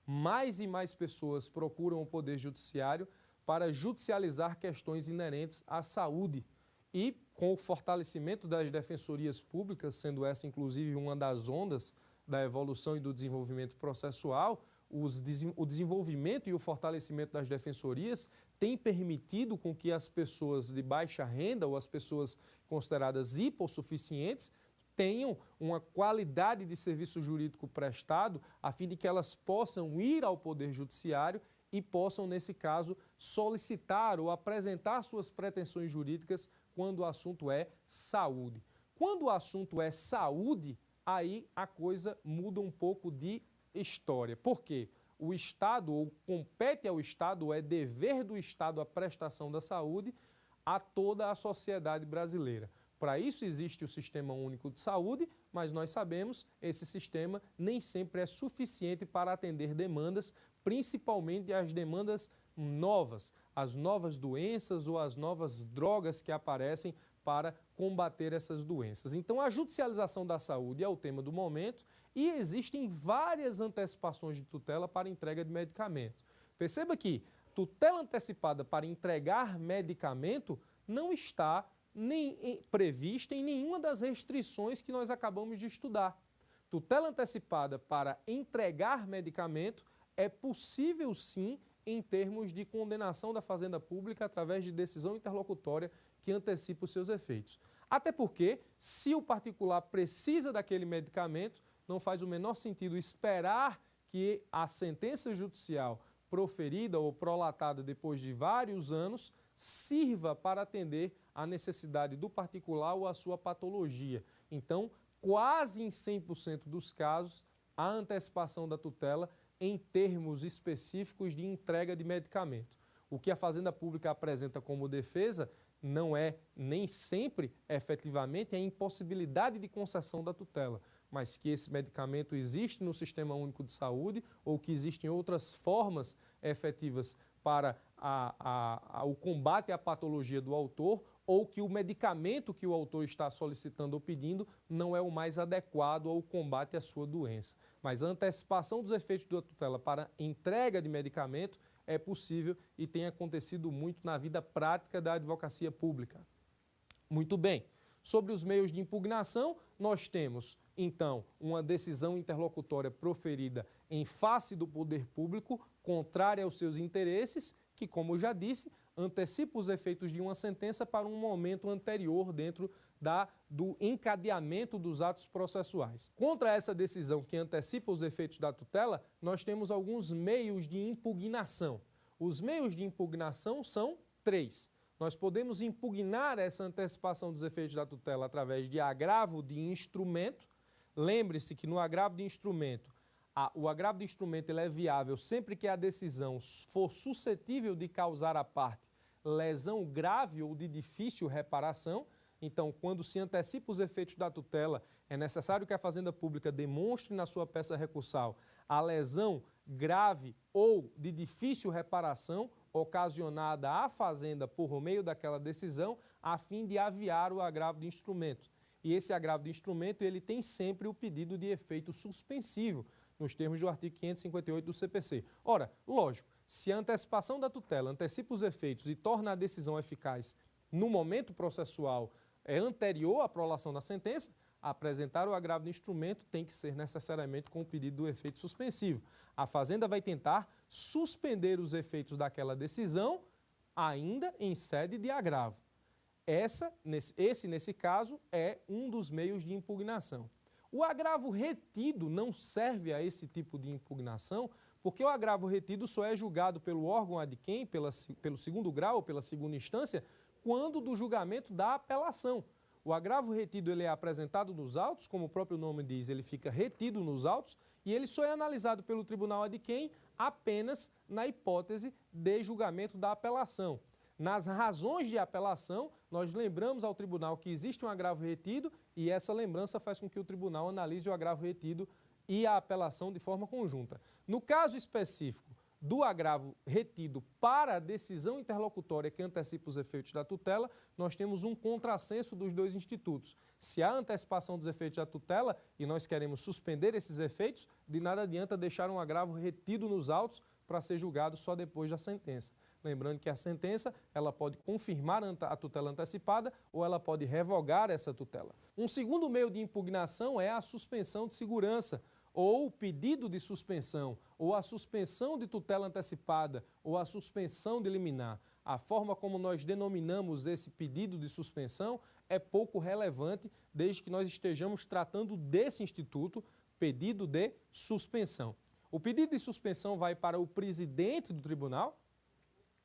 mais e mais pessoas procuram o Poder Judiciário para judicializar questões inerentes à saúde. E com o fortalecimento das defensorias públicas, sendo essa inclusive uma das ondas da evolução e do desenvolvimento processual, o desenvolvimento e o fortalecimento das defensorias tem permitido com que as pessoas de baixa renda ou as pessoas consideradas hipossuficientes tenham uma qualidade de serviço jurídico prestado, a fim de que elas possam ir ao Poder Judiciário e possam, nesse caso, solicitar ou apresentar suas pretensões jurídicas quando o assunto é saúde. Quando o assunto é saúde, aí a coisa muda um pouco de história. Por quê? O Estado, ou compete ao Estado, ou é dever do Estado a prestação da saúde a toda a sociedade brasileira. Para isso existe o Sistema Único de Saúde, mas nós sabemos que esse sistema nem sempre é suficiente para atender demandas, principalmente as demandas novas, as novas doenças ou as novas drogas que aparecem para combater essas doenças. Então, a judicialização da saúde é o tema do momento e existem várias antecipações de tutela para entrega de medicamento. Perceba que tutela antecipada para entregar medicamento não está nem prevista em nenhuma das restrições que nós acabamos de estudar. Tutela antecipada para entregar medicamento é possível sim em termos de condenação da Fazenda Pública através de decisão interlocutória que antecipa os seus efeitos. Até porque, se o particular precisa daquele medicamento, não faz o menor sentido esperar que a sentença judicial proferida ou prolatada depois de vários anos sirva para atender a necessidade do particular ou a sua patologia. Então, quase em 100% dos casos, a antecipação da tutela em termos específicos de entrega de medicamento. O que a Fazenda Pública apresenta como defesa não é nem sempre, efetivamente, a impossibilidade de concessão da tutela, mas que esse medicamento existe no Sistema Único de Saúde ou que existem outras formas efetivas para o combate à patologia do autor ou que o medicamento que o autor está solicitando ou pedindo não é o mais adequado ao combate à sua doença. Mas a antecipação dos efeitos da tutela para entrega de medicamento é possível e tem acontecido muito na vida prática da advocacia pública. Muito bem. Sobre os meios de impugnação, nós temos, então, uma decisão interlocutória proferida em face do poder público, contrária aos seus interesses, que, como já disse, antecipa os efeitos de uma sentença para um momento anterior dentro do encadeamento dos atos processuais. Contra essa decisão que antecipa os efeitos da tutela, nós temos alguns meios de impugnação. Os meios de impugnação são 3. Nós podemos impugnar essa antecipação dos efeitos da tutela através de agravo de instrumento. Lembre-se que no agravo de instrumento, o agravo de instrumento ele é viável sempre que a decisão for suscetível de causar à parte lesão grave ou de difícil reparação. Então, quando se antecipa os efeitos da tutela, é necessário que a Fazenda Pública demonstre na sua peça recursal a lesão grave ou de difícil reparação ocasionada à Fazenda por meio daquela decisão, a fim de aviar o agravo de instrumento. E esse agravo de instrumento, ele tem sempre o pedido de efeito suspensivo, nos termos do artigo 558 do CPC. Ora, lógico, se a antecipação da tutela antecipa os efeitos e torna a decisão eficaz no momento processual anterior à prolação da sentença, apresentar o agravo de instrumento tem que ser necessariamente com o pedido do efeito suspensivo. A Fazenda vai tentar suspender os efeitos daquela decisão ainda em sede de agravo. Nesse caso, é um dos meios de impugnação. O agravo retido não serve a esse tipo de impugnação, porque o agravo retido só é julgado pelo órgão ad quem, pelo segundo grau ou pela segunda instância, quando do julgamento da apelação. O agravo retido ele é apresentado nos autos, como o próprio nome diz, ele fica retido nos autos e ele só é analisado pelo tribunal ad quem apenas na hipótese de julgamento da apelação. Nas razões de apelação, nós lembramos ao tribunal que existe um agravo retido e essa lembrança faz com que o tribunal analise o agravo retido e a apelação de forma conjunta. No caso específico do agravo retido para a decisão interlocutória que antecipa os efeitos da tutela, nós temos um contrassenso dos dois institutos. Se há antecipação dos efeitos da tutela e nós queremos suspender esses efeitos, de nada adianta deixar um agravo retido nos autos para ser julgado só depois da sentença. Lembrando que a sentença ela pode confirmar a tutela antecipada ou ela pode revogar essa tutela. Um segundo meio de impugnação é a suspensão de segurança, ou o pedido de suspensão, ou a suspensão de tutela antecipada, ou a suspensão de liminar. A forma como nós denominamos esse pedido de suspensão é pouco relevante, desde que nós estejamos tratando desse instituto, pedido de suspensão. O pedido de suspensão vai para o presidente do tribunal,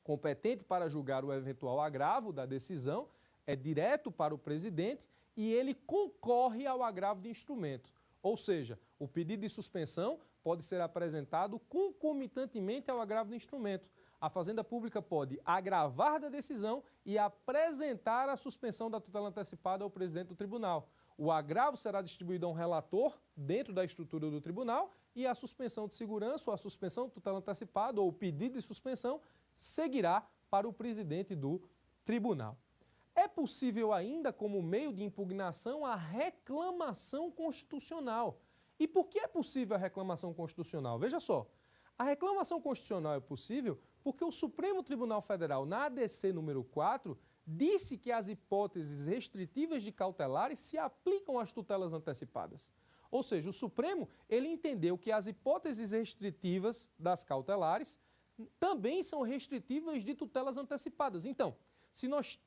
competente para julgar o eventual agravo da decisão, é direto para o presidente e ele concorre ao agravo de instrumento. Ou seja, o pedido de suspensão pode ser apresentado concomitantemente ao agravo do instrumento. A Fazenda Pública pode agravar da decisão e apresentar a suspensão da tutela antecipada ao presidente do tribunal. O agravo será distribuído a um relator dentro da estrutura do tribunal e a suspensão de segurança ou a suspensão de tutela antecipada ou o pedido de suspensão seguirá para o presidente do tribunal. É possível ainda, como meio de impugnação, a reclamação constitucional. E por que é possível a reclamação constitucional? Veja só, a reclamação constitucional é possível porque o Supremo Tribunal Federal, na ADC número 4, disse que as hipóteses restritivas de cautelares se aplicam às tutelas antecipadas. Ou seja, o Supremo ele entendeu que as hipóteses restritivas das cautelares também são restritivas de tutelas antecipadas. Então, se nós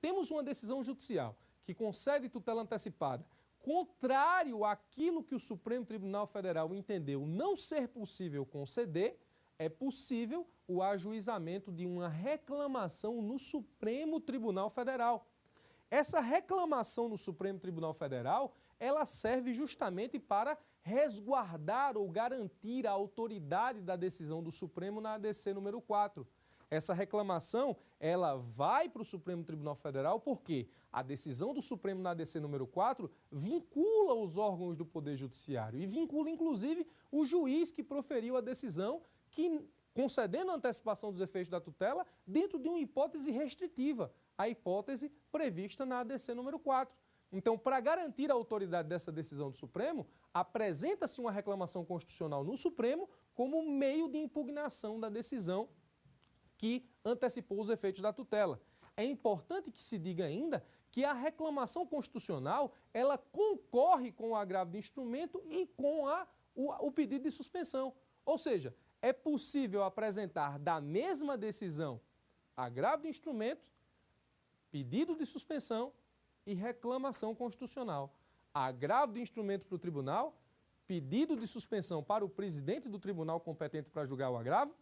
temos uma decisão judicial que concede tutela antecipada, contrário àquilo que o Supremo Tribunal Federal entendeu não ser possível conceder, é possível o ajuizamento de uma reclamação no Supremo Tribunal Federal. Essa reclamação no Supremo Tribunal Federal, ela serve justamente para resguardar ou garantir a autoridade da decisão do Supremo na ADC número 4. Essa reclamação, ela vai para o Supremo Tribunal Federal porque a decisão do Supremo na ADC número 4 vincula os órgãos do Poder Judiciário e vincula, inclusive, o juiz que proferiu a decisão que, concedendo a antecipação dos efeitos da tutela dentro de uma hipótese restritiva, a hipótese prevista na ADC número 4. Então, para garantir a autoridade dessa decisão do Supremo, apresenta-se uma reclamação constitucional no Supremo como meio de impugnação da decisão que antecipou os efeitos da tutela. É importante que se diga ainda que a reclamação constitucional, ela concorre com o agravo de instrumento e com o pedido de suspensão. Ou seja, é possível apresentar da mesma decisão agravo de instrumento, pedido de suspensão e reclamação constitucional. Agravo de instrumento para o tribunal, pedido de suspensão para o presidente do tribunal competente para julgar o agravo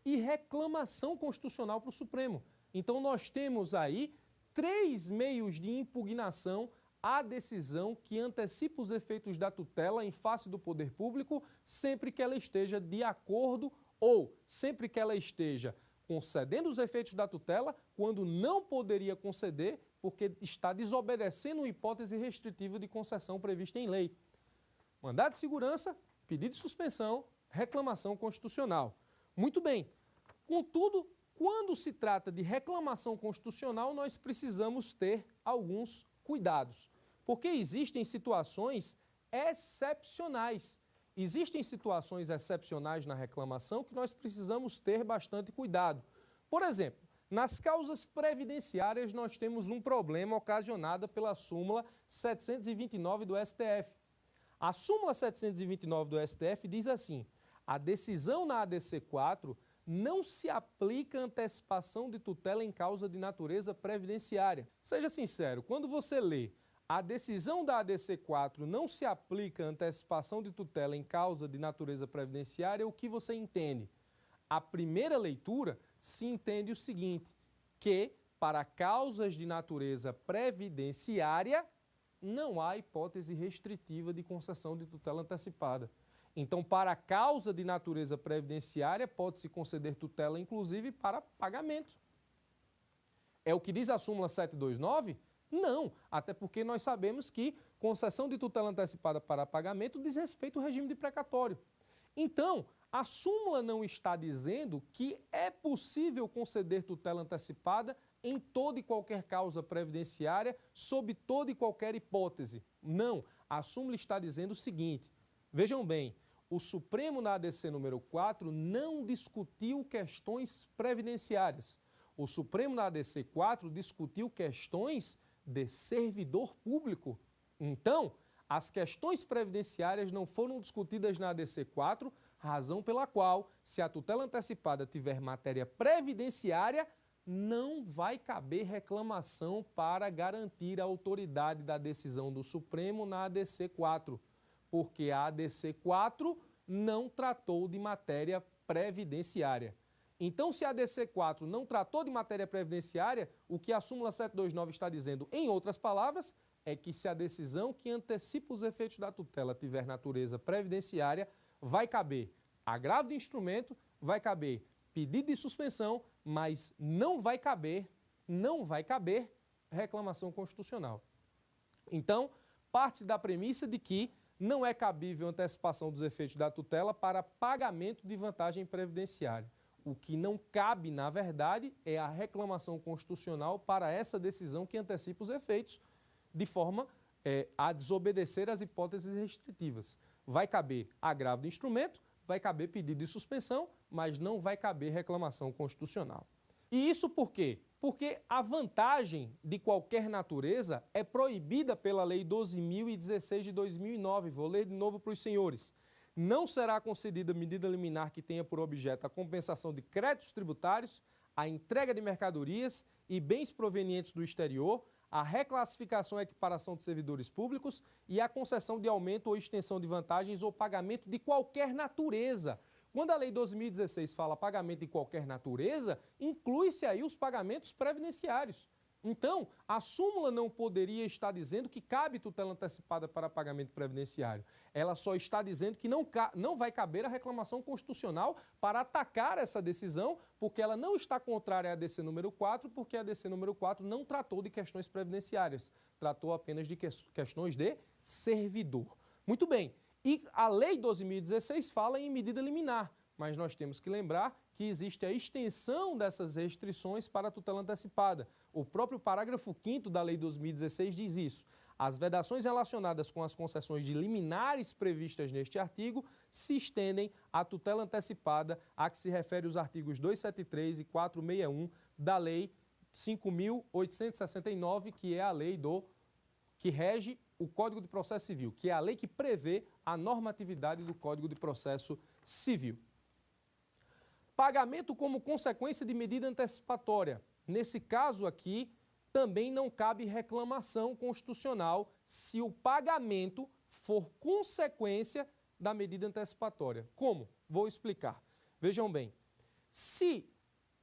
e reclamação constitucional para o Supremo. Então nós temos aí 3 meios de impugnação à decisão que antecipa os efeitos da tutela em face do poder público, sempre que ela esteja de acordo ou sempre que ela esteja concedendo os efeitos da tutela, quando não poderia conceder, porque está desobedecendo uma hipótese restritiva de concessão prevista em lei. Mandado de segurança, pedido de suspensão, reclamação constitucional. Muito bem. Contudo, quando se trata de reclamação constitucional, nós precisamos ter alguns cuidados, porque existem situações excepcionais. Existem situações excepcionais na reclamação que nós precisamos ter bastante cuidado. Por exemplo, nas causas previdenciárias nós temos um problema ocasionado pela súmula 729 do STF. A súmula 729 do STF diz assim: a decisão na ADC 4 não se aplica antecipação de tutela em causa de natureza previdenciária. Seja sincero, quando você lê a decisão da ADC 4 não se aplica antecipação de tutela em causa de natureza previdenciária, o que você entende? A primeira leitura se entende o seguinte, que para causas de natureza previdenciária não há hipótese restritiva de concessão de tutela antecipada. Então, para a causa de natureza previdenciária, pode-se conceder tutela, inclusive, para pagamento. É o que diz a súmula 729? Não, até porque nós sabemos que concessão de tutela antecipada para pagamento diz respeito ao regime de precatório. Então, a súmula não está dizendo que é possível conceder tutela antecipada em toda e qualquer causa previdenciária, sob toda e qualquer hipótese. Não, a súmula está dizendo o seguinte, vejam bem, o Supremo na ADC número 4 não discutiu questões previdenciárias. O Supremo na ADC 4 discutiu questões de servidor público. Então, as questões previdenciárias não foram discutidas na ADC 4, razão pela qual, se a tutela antecipada tiver matéria previdenciária, não vai caber reclamação para garantir a autoridade da decisão do Supremo na ADC 4, porque a ADC 4 não tratou de matéria previdenciária. Então, se a ADC 4 não tratou de matéria previdenciária, o que a súmula 729 está dizendo, em outras palavras, é que se a decisão que antecipa os efeitos da tutela tiver natureza previdenciária, vai caber agravo de instrumento, vai caber pedido de suspensão, mas não vai caber reclamação constitucional. Então, parte da premissa de que não é cabível antecipação dos efeitos da tutela para pagamento de vantagem previdenciária. O que não cabe, na verdade, é a reclamação constitucional para essa decisão que antecipa os efeitos, de forma a desobedecer às hipóteses restritivas. Vai caber agravo de instrumento, vai caber pedido de suspensão, mas não vai caber reclamação constitucional. E isso por quê? Porque a vantagem de qualquer natureza é proibida pela Lei 12.016 de 2009. Vou ler de novo para os senhores. Não será concedida medida liminar que tenha por objeto a compensação de créditos tributários, a entrega de mercadorias e bens provenientes do exterior, a reclassificação e equiparação de servidores públicos e a concessão de aumento ou extensão de vantagens ou pagamento de qualquer natureza. Quando a Lei 12.016 fala pagamento de qualquer natureza, inclui-se aí os pagamentos previdenciários. Então, a súmula não poderia estar dizendo que cabe tutela antecipada para pagamento previdenciário. Ela só está dizendo que não vai caber a reclamação constitucional para atacar essa decisão, porque ela não está contrária à ADC número 4, porque a ADC número 4 não tratou de questões previdenciárias, tratou apenas de questões de servidor. Muito bem, e a Lei 12.016 fala em medida liminar, mas nós temos que lembrar que existe a extensão dessas restrições para a tutela antecipada. O próprio parágrafo 5º da Lei 12.016 diz isso. As vedações relacionadas com as concessões de liminares previstas neste artigo se estendem à tutela antecipada a que se refere os artigos 273 e 461 da Lei 5.869, que é a lei que rege o Código de Processo Civil, que é a lei que prevê a normatividade do Código de Processo Civil. Pagamento como consequência de medida antecipatória. Nesse caso aqui, também não cabe reclamação constitucional se o pagamento for consequência da medida antecipatória. Como? Vou explicar. Vejam bem, se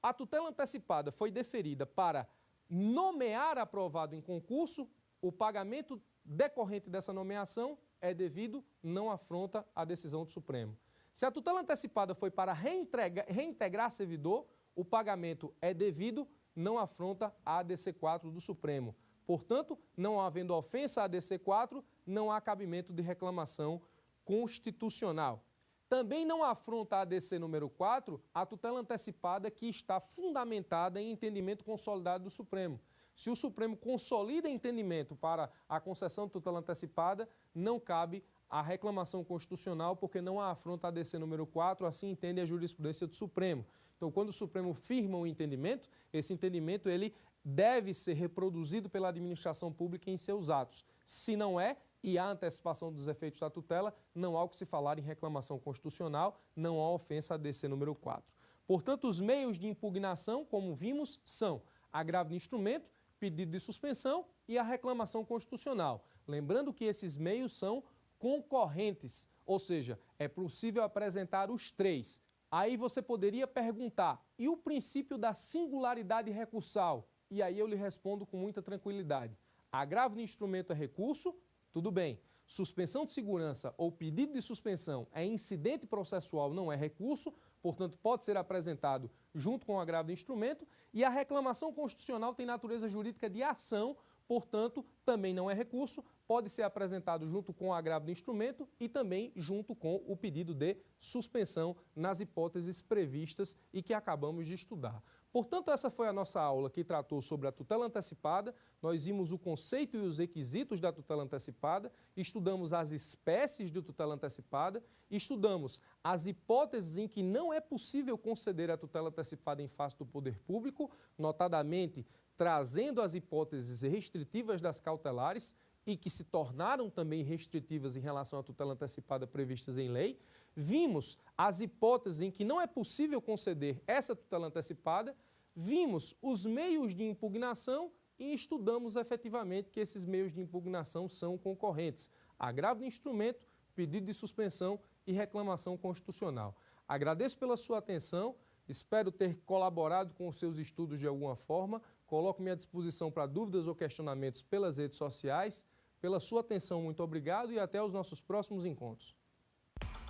a tutela antecipada foi deferida para nomear aprovado em concurso, o pagamento decorrente dessa nomeação é devido, não afronta a decisão do Supremo. Se a tutela antecipada foi para reintegrar servidor, o pagamento é devido, não afronta a ADC 4 do Supremo. Portanto, não havendo ofensa à ADC 4, não há cabimento de reclamação constitucional. Também não afronta a ADC número 4 a tutela antecipada que está fundamentada em entendimento consolidado do Supremo. Se o Supremo consolida entendimento para a concessão de tutela antecipada, não cabe a reclamação constitucional, porque não há afronta a ADC número 4, assim entende a jurisprudência do Supremo. Então, quando o Supremo firma um entendimento, esse entendimento ele deve ser reproduzido pela administração pública em seus atos. Se não é, e há antecipação dos efeitos da tutela, não há o que se falar em reclamação constitucional, não há ofensa a ADC número 4. Portanto, os meios de impugnação, como vimos, são agravo de instrumento, pedido de suspensão e a reclamação constitucional. Lembrando que esses meios são concorrentes, ou seja, é possível apresentar os três. Aí você poderia perguntar, e o princípio da singularidade recursal? E aí eu lhe respondo com muita tranquilidade. Agravo de instrumento é recurso, tudo bem. Suspensão de segurança ou pedido de suspensão é incidente processual, não é recurso, portanto pode ser apresentado junto com o agravo de instrumento, e a reclamação constitucional tem natureza jurídica de ação, portanto, também não é recurso, pode ser apresentado junto com o agravo do instrumento e também junto com o pedido de suspensão nas hipóteses previstas e que acabamos de estudar. Portanto, essa foi a nossa aula que tratou sobre a tutela antecipada. Nós vimos o conceito e os requisitos da tutela antecipada, estudamos as espécies de tutela antecipada, estudamos as hipóteses em que não é possível conceder a tutela antecipada em face do poder público, notadamente trazendo as hipóteses restritivas das cautelares e que se tornaram também restritivas em relação à tutela antecipada previstas em lei. Vimos as hipóteses em que não é possível conceder essa tutela antecipada, vimos os meios de impugnação e estudamos efetivamente que esses meios de impugnação são concorrentes: agravo de instrumento, pedido de suspensão e reclamação constitucional. Agradeço pela sua atenção, espero ter colaborado com os seus estudos de alguma forma, coloco-me à disposição para dúvidas ou questionamentos pelas redes sociais. Pela sua atenção, muito obrigado e até os nossos próximos encontros.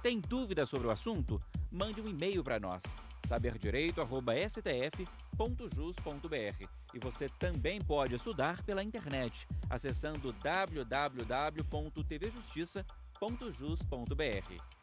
Tem dúvida sobre o assunto? Mande um e-mail para nós, saberdireito@stf.jus.br. E você também pode estudar pela internet, acessando www.tvjustiça.jus.br.